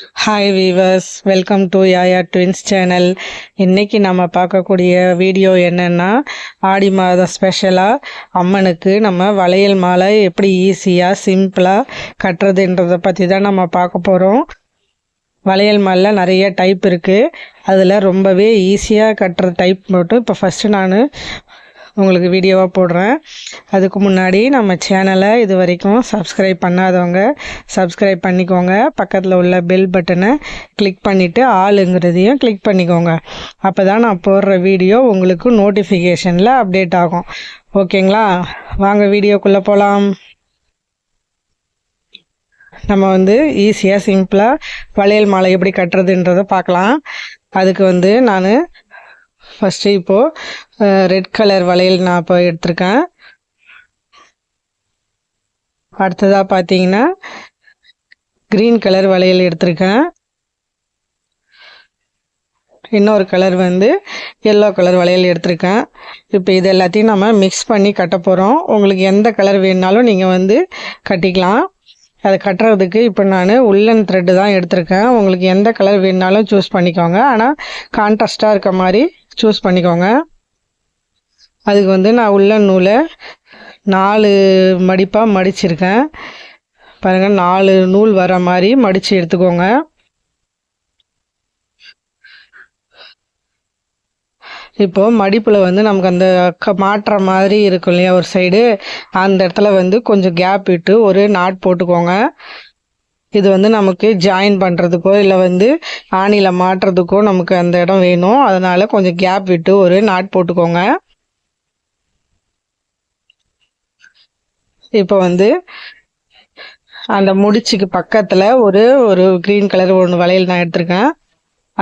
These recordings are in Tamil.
Hi viewers, welcome to Yaya twins channel. இன்றைக்கி நம்ம பார்க்கக்கூடிய வீடியோ என்னென்னா, ஆடி மாதம் ஸ்பெஷலாக அம்மனுக்கு நம்ம வளையல் மாலை எப்படி ஈஸியாக சிம்பிளாக கட்டுறதுன்றதை பற்றி தான் நம்ம பார்க்க போகிறோம். வளையல் மாலையில் நிறைய டைப் இருக்குது. அதில் ரொம்பவே ஈஸியாக கட்டுற டைப் மட்டும் இப்போ ஃபஸ்ட்டு நான் உங்களுக்கு வீடியோவாக போடுறேன். அதுக்கு முன்னாடி நம்ம சேனலை இது வரைக்கும் சப்ஸ்கிரைப் பண்ணாதவங்க சப்ஸ்கிரைப் பண்ணிக்கோங்க. பக்கத்தில் உள்ள பெல் பட்டனை கிளிக் பண்ணிவிட்டு ஆளுங்கிறதையும் கிளிக் பண்ணிக்கோங்க. அப்போ தான் நான் போடுற வீடியோ உங்களுக்கு நோட்டிஃபிகேஷனில் அப்டேட் ஆகும். ஓகேங்களா? வாங்க வீடியோக்குள்ளே போகலாம். நம்ம ஈஸியாக சிம்பிளாக வளையல் மாலை எப்படி கட்டுறதுன்றதை பார்க்கலாம். அதுக்கு நான் ஃபஸ்ட்டு இப்போது ரெட் கலர் வளையல் நான் இப்போ எடுத்திருக்கேன். அடுத்ததாக பார்த்தீங்கன்னா க்ரீன் கலர் வளையல் எடுத்திருக்கேன். இன்னொரு கலர் எல்லோ கலர் வளையல் எடுத்திருக்கேன். இப்போ இது எல்லாத்தையும் நம்ம மிக்ஸ் பண்ணி கட்ட போகிறோம். உங்களுக்கு எந்த கலர் வேணுனாலும் நீங்கள் கட்டிக்கலாம். அதை கட்டுறதுக்கு இப்போ நான் உள்ளன் த்ரெட்டு தான் எடுத்திருக்கேன். உங்களுக்கு எந்த கலர் வேணுனாலும் சூஸ் பண்ணிக்கோங்க. ஆனால் கான்ட்ராஸ்டாக இருக்க மாதிரி சூஸ் பண்ணிக்கோங்க. அதுக்கு நான் உள்ளன் நூலை 4 மடிப்பாக மடிச்சிருக்கேன். பாருங்கள், 4 நூல் வர மாதிரி மடித்து எடுத்துக்கோங்க. இப்போது மடிப்பில் நமக்கு அந்த மாட்டுற மாதிரி இருக்கும் இல்லையா ஒரு சைடு, அந்த இடத்துல கொஞ்சம் கேப் விட்டு ஒரு நாட் போட்டுக்கோங்க. இது நமக்கு ஜாயின் பண்ணுறதுக்கோ இல்லை ஆணியில் மாட்டுறதுக்கோ நமக்கு அந்த இடம் வேணும். அதனால் கொஞ்சம் கேப் விட்டு ஒரு நாட் போட்டுக்கோங்க. இப்போ அந்த முடிச்சுக்கு பக்கத்தில் ஒரு க்ரீன் கலர் ஒன்று வளையல் நான் எடுத்திருக்கேன்.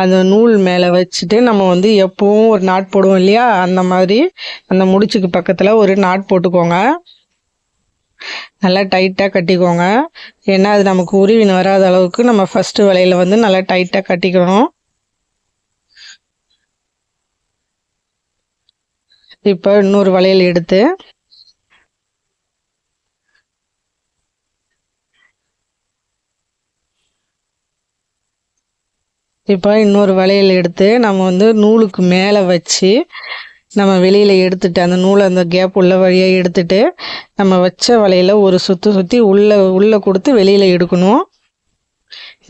அந்த நூல் மேலே வச்சுட்டு நம்ம எப்பவும் ஒரு நாட் போடுவோம் இல்லையா, அந்த மாதிரி அந்த முடிச்சுக்கு பக்கத்தில் ஒரு நாட் போட்டுக்கோங்க. நல்லா டைட்டாக கட்டிக்கோங்க. ஏன்னா அது நமக்கு உருவின் வராத அளவுக்கு நம்ம ஃபஸ்ட்டு வளையல் நல்லா டைட்டாக கட்டிக்கணும். இப்போ இன்னொரு வளையல் எடுத்து நம்ம நூலுக்கு மேலே வச்சு நம்ம வெளியில் எடுத்துட்டு அந்த நூலை அந்த கேப் உள்ள வழியாக எடுத்துட்டு நம்ம வச்ச வளையல ஒரு சுற்றி உள்ளே கொடுத்து வெளியில் எடுக்கணும்.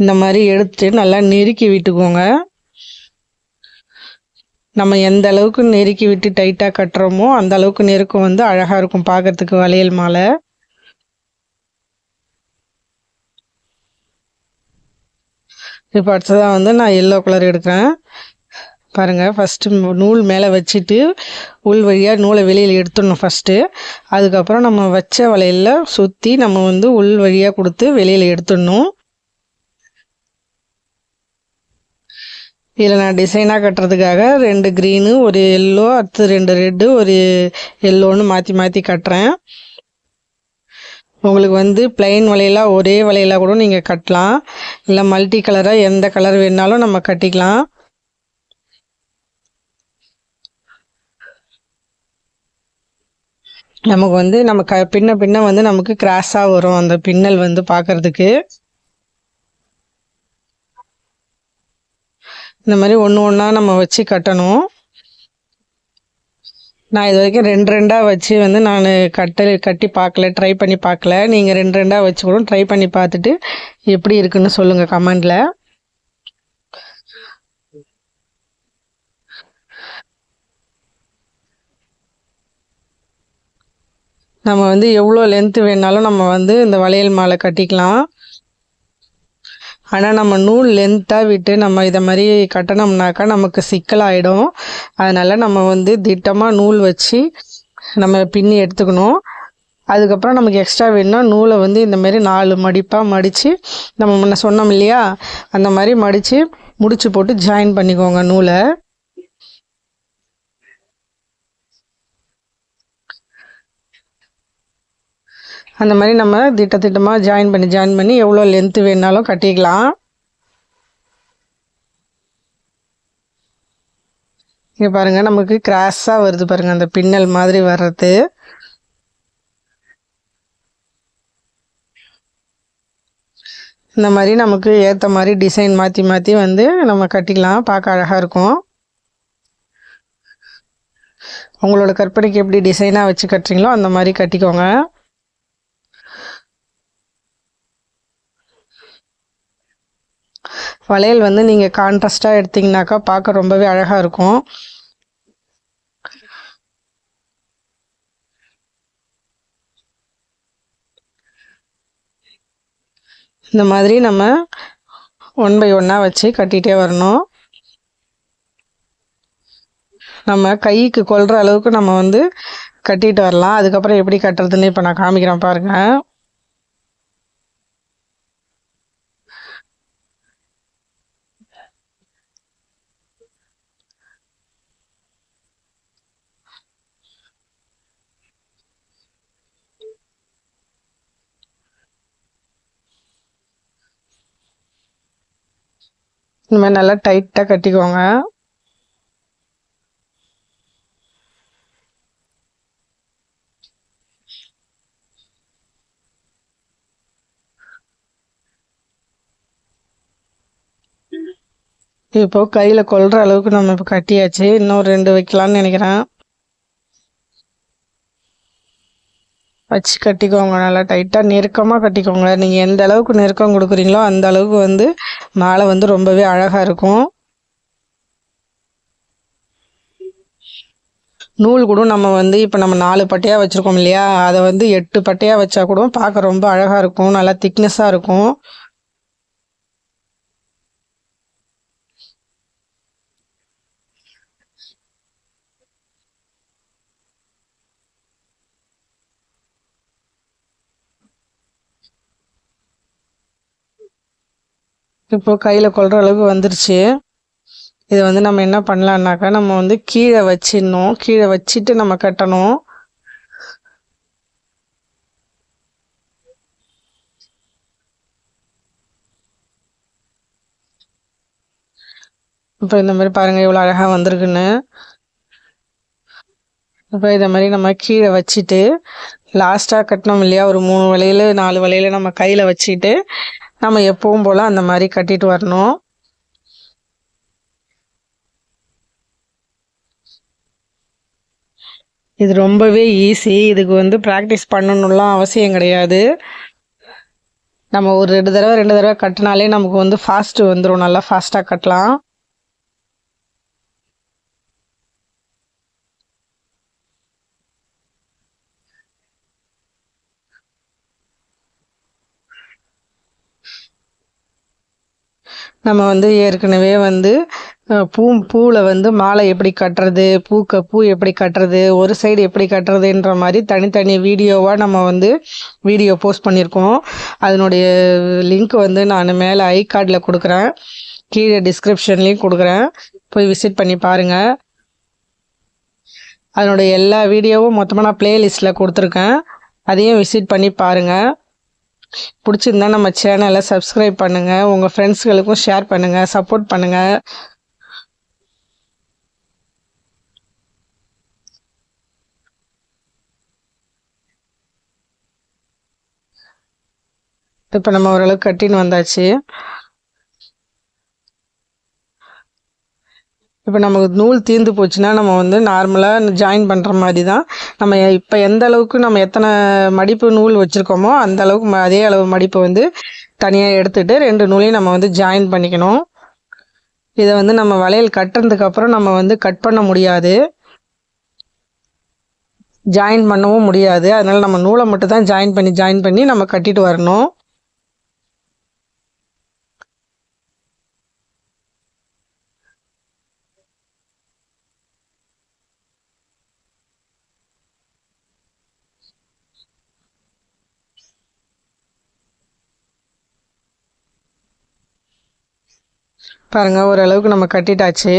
இந்த மாதிரி எடுத்துட்டு நல்லா நெருக்கி விட்டுக்கோங்க. நம்ம எந்த அளவுக்கு நெருக்கி விட்டு டைட்டாக கட்டுறோமோ அந்த அளவுக்கு நெருக்கம் அழகாக இருக்கும் பார்க்கறதுக்கு வளையல் மாலை. இப்போ அடுத்ததாக நான் எல்லோ கலர் எடுக்கிறேன். பாருங்கள், ஃபஸ்ட்டு நூல் மேலே வச்சுட்டு உள் வழியாக நூலை வெளியில் எடுத்துடணும் ஃபஸ்ட்டு. அதுக்கப்புறம் நம்ம வச்ச வளையலில் சுற்றி நம்ம உள் வழியாக கொடுத்து வெளியில் எடுத்துடணும். இதில் நான் டிசைனாக கட்டுறதுக்காக 2 க்ரீனு, ஒரு எல்லோ, அடுத்து 2 ரெட்டு, ஒரு எல்லோன்னு மாற்றி மாற்றி கட்டுறேன். உங்களுக்கு பிளைன் வளையலாக ஒரே வளையலாக கூட நீங்கள் கட்டலாம். இல்லை மல்டி கலராக எந்த கலர் வேணுனாலும் நம்ம கட்டிக்கலாம். நமக்கு நம்ம பின்ன நமக்கு கிராஸாக வரும் அந்த பின்னல் பார்க்கறதுக்கு. இந்த மாதிரி ஒன்று ஒன்றா நம்ம வச்சு கட்டணும். நான் இது வரைக்கும் 2 வச்சு நான் கட்டி பார்க்கல, ட்ரை பண்ணி பார்க்கல. நீங்கள் 2 வச்சு கூட ட்ரை பண்ணி பார்த்துட்டு எப்படி இருக்குன்னு சொல்லுங்கள் கமெண்டில். நம்ம எவ்வளோ லென்த்து வேணாலும் நம்ம இந்த வளையல் மாலை கட்டிக்கலாம். ஆனால் நம்ம நூல் லென்த்தாக விட்டு நம்ம இதை மாதிரி கட்டினோம்னாக்கா நமக்கு சிக்கலாகிடும். அதனால் நம்ம திட்டமாக நூல் வச்சு நம்ம பின்னி எடுத்துக்கணும். அதுக்கப்புறம் நமக்கு எக்ஸ்ட்ரா வேணும்னா நூலை இந்த மாதிரி 4 மடிப்பாக மடித்து நம்ம முன்ன சொன்னோம் இல்லையா, அந்த மாதிரி மடித்து முடிச்சு போட்டு ஜாயின் பண்ணிக்கோங்க நூலை. அந்த மாதிரி நம்ம திட்டமாக ஜாயின் பண்ணி எவ்வளோ லென்த்து வேணாலும் கட்டிக்கலாம். இங்கே பாருங்கள், நமக்கு கிராஸாக வருது பாருங்கள், அந்த பின்னல் மாதிரி வர்றது. இந்த மாதிரி நமக்கு ஏற்ற மாதிரி டிசைன் மாற்றி மாற்றி வந்து நம்ம கட்டிக்கலாம், பார்க்க அழகாக இருக்கும். உங்களோட கற்பனைக்கு எப்படி டிசைனாக வச்சு கட்டுறீங்களோ அந்த மாதிரி கட்டிக்கோங்க. வளையல் வந்து நீங்கள் கான்ட்ராஸ்டாக எடுத்திங்கனாக்கா பார்க்க ரொம்பவே அழகாக இருக்கும். இந்த மாதிரி நம்ம 1 பை 1 வச்சு கட்டிகிட்டே வரணும். நம்ம கைக்கு கொள்கிற அளவுக்கு நம்ம வந்து கட்டிட்டு வரலாம். அதுக்கப்புறம் எப்படி கட்டுறதுன்னு இப்போ நான் காமிக்கிறேன் பாருங்கள். இந்த மாதிரி நல்லா டைட்டாக கட்டிக்கோங்க. இப்போ கையில் கொள்கிற அளவுக்கு நம்ம இப்போ கட்டியாச்சு. இன்னும் 2 வைக்கலான்னு நினைக்கிறேன். வச்சு கட்டிக்கோங்க, நல்லா டைட்டாக நெருக்கமாக கட்டிக்கோங்க. நீங்கள் எந்த அளவுக்கு நெருக்கம் கொடுக்குறீங்களோ அந்த அளவுக்கு வந்து மாலை வந்து ரொம்பவே அழகாக இருக்கும். நூல் கூட நம்ம வந்து இப்போ நம்ம 4 பட்டையாக வச்சுருக்கோம் இல்லையா, அதை வந்து 8 பட்டையாக வச்சா கூட பார்க்க ரொம்ப அழகாக இருக்கும், நல்லா திக்னஸாக இருக்கும். இப்போ கையில் கொள்கிற அளவுக்கு வந்துருச்சு. இதை வந்து நம்ம என்ன பண்ணலான்னாக்கா, நம்ம வந்து கீழே வச்சிடணும், கீழே வச்சுட்டு நம்ம கட்டணும். இப்போ இந்த மாதிரி பாருங்கள் எவ்வளோ அழகாக வந்திருக்குன்னு. இப்போ இதை மாதிரி நம்ம கீழே வச்சுட்டு லாஸ்ட்டாக கட்டினோம் இல்லையா, ஒரு 3 வளையல் 4 வளையல் நம்ம கையில் வச்சுட்டு நம்ம எப்பவும் போல் அந்த மாதிரி கட்டிட்டு வரணும். இது ரொம்பவே ஈஸி. இதுக்கு வந்து ப்ராக்டிஸ் பண்ணணும்லாம் அவசியம் கிடையாது. நம்ம ஒரு 2 தடவை கட்டினாலே நமக்கு வந்து ஃபாஸ்ட்டு வந்துடும், நல்லா ஃபாஸ்ட்டாக கட்டலாம். நம்ம வந்து ஏற்கனவே வந்து பூவில் வந்து மாலை எப்படி கட்டுறது, பூ எப்படி கட்டுறது, ஒரு சைடு எப்படி கட்டுறதுன்ற மாதிரி தனித்தனி வீடியோவாக நம்ம வந்து வீடியோ போஸ்ட் பண்ணியிருக்கோம். அதனுடைய லிங்க் வந்து நான் மேலே ஐ கார்டில் கொடுக்குறேன், கீழே டிஸ்கிரிப்ஷன்லேயும் கொடுக்குறேன், போய் விசிட் பண்ணி பாருங்கள். அதனுடைய எல்லா வீடியோவும் மொத்தமாக நான் ப்ளேலிஸ்ட்டில் கொடுத்துருக்கேன், அதையும் விசிட் பண்ணி பாருங்கள். பிடிச்சிருந்தா நம்ம சேனலை சப்ஸ்கிரைப் பண்ணுங்கள், உங்கள் ஃப்ரெண்ட்ஸ்களுக்கும் ஷேர் பண்ணுங்கள், சப்போர்ட் பண்ணுங்கள். இப்போ நம்ம ஓரளவுக்கு கட்டின்னு வந்தாச்சு. இப்போ நமக்கு நூல் தீர்ந்து போச்சுன்னா நம்ம வந்து நார்மலாக ஜாயின் பண்ணுற மாதிரி தான். நம்ம இப்போ எந்த அளவுக்கு நம்ம எத்தனை மடிப்பு நூல் வச்சுருக்கோமோ அந்த அளவுக்கு அதே அளவு மடிப்பு வந்து தனியாக எடுத்துகிட்டு 2 நூலையும் நம்ம வந்து ஜாயின் பண்ணிக்கணும். இதை வந்து நம்ம வளையல் கட்டுறதுக்கப்புறம் நம்ம வந்து கட் பண்ண முடியாது, ஜாயின் பண்ணவும் முடியாது. அதனால் நம்ம நூலை மட்டும் தான் ஜாயின் பண்ணி நம்ம கட்டிட்டு வரணும். பாருங்கள் ஓரளவுக்கு நம்ம கட்டிட்டாச்சு.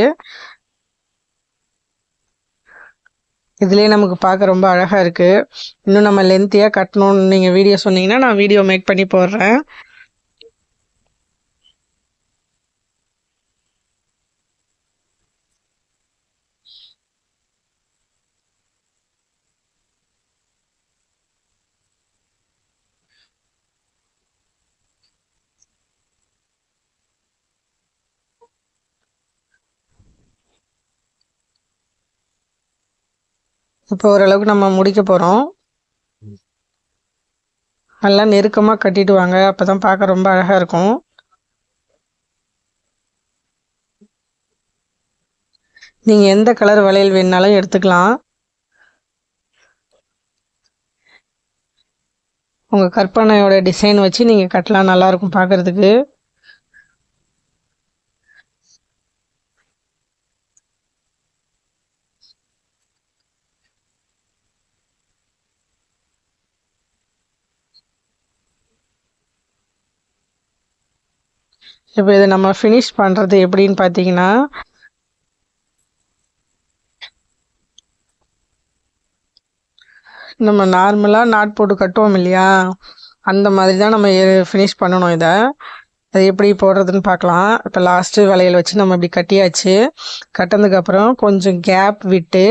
இதுலேயே நமக்கு பார்க்க ரொம்ப அழகாக இருக்குது. இன்னும் நம்ம லென்த்தியாக கட்டணும்னு நீங்கள் வீடியோ சொன்னீங்கன்னா நான் வீடியோ மேக் பண்ணி போடுறேன். இப்போ ஓரளவுக்கு நம்ம முடிக்க போகிறோம். நல்லா நெருக்கமாக கட்டிட்டு வாங்க, அப்போ தான் பார்க்க ரொம்ப அழகாக இருக்கும். நீங்கள் எந்த கலர் வளையல் வேணுனாலும் எடுத்துக்கலாம். உங்கள் கற்பனையோட டிசைன் வச்சு நீங்கள் கட்டலாம், நல்லாயிருக்கும் பார்க்குறதுக்கு. இப்போ இதை நம்ம ஃபினிஷ் பண்ணுறது எப்படின்னு பார்த்தீங்கன்னா, நம்ம நார்மலாக நாட் போட்டு கட்டுவோம் இல்லையா, அந்த மாதிரி தான் நம்ம ஃபினிஷ் பண்ணணும். இதை அது எப்படி போடுறதுன்னு பார்க்கலாம். இப்போ லாஸ்ட்டு வளையல் வச்சு நம்ம இப்படி கட்டியாச்சு. கட்டினதுக்கப்புறம் கொஞ்சம் கேப் விட்டு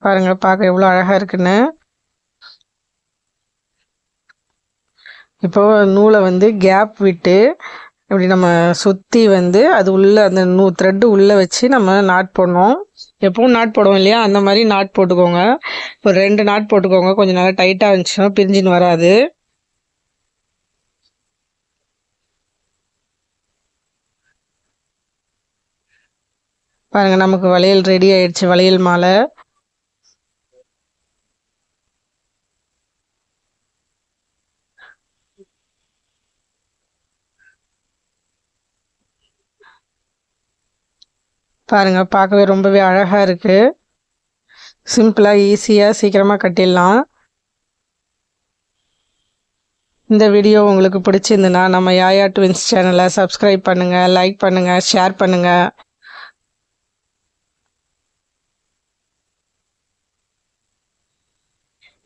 பாருங்கள், பார்க்க எவ்வளோ அழகாக இருக்குன்னு. இப்போ நூலை வந்து கேப் விட்டு இப்படி நம்ம சுற்றி வந்து அது உள்ளே அந்த த்ரெட்டு உள்ளே வச்சு நம்ம நாட் போடணும். எப்பவும் நாட் போடுவோம் இல்லையா, அந்த மாதிரி நாட் போட்டுக்கோங்க. ஒரு 2 நாட் போட்டுக்கோங்க, கொஞ்சம் நல்லா டைட்டாக இருந்துச்சுன்னா பிரிஞ்சுன்னு வராது. பாருங்கள், நமக்கு வளையல் ரெடி ஆயிடுச்சு, வளையல் மாலை. பாருங்கள், பார்க்கவே ரொம்பவே அழகாக இருக்குது. சிம்பிளாக ஈஸியாக சீக்கிரமாக கட்டிடலாம். இந்த வீடியோ உங்களுக்கு பிடிச்சிருந்துன்னா நம்ம யாயா ட்வின்ஸ் சேனலை சப்ஸ்கிரைப் பண்ணுங்கள், லைக் பண்ணுங்கள், ஷேர் பண்ணுங்கள்.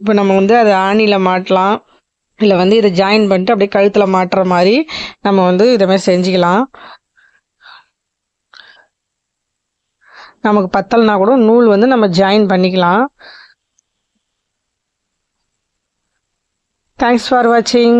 இப்போ நம்ம வந்து அதை ஆணியில் மாட்டலாம், இல்லை வந்து இதை ஜாயின் பண்ணிட்டு அப்படியே கழுத்தில் மாட்டுற மாதிரி நம்ம வந்து இதை மாதிரி செஞ்சுக்கலாம். நமக்கு பத்தலைனா கூட நூல் வந்து நம்ம ஜாயின் பண்ணிக்கலாம். தேங்க்ஸ் ஃபார் வாட்சிங்.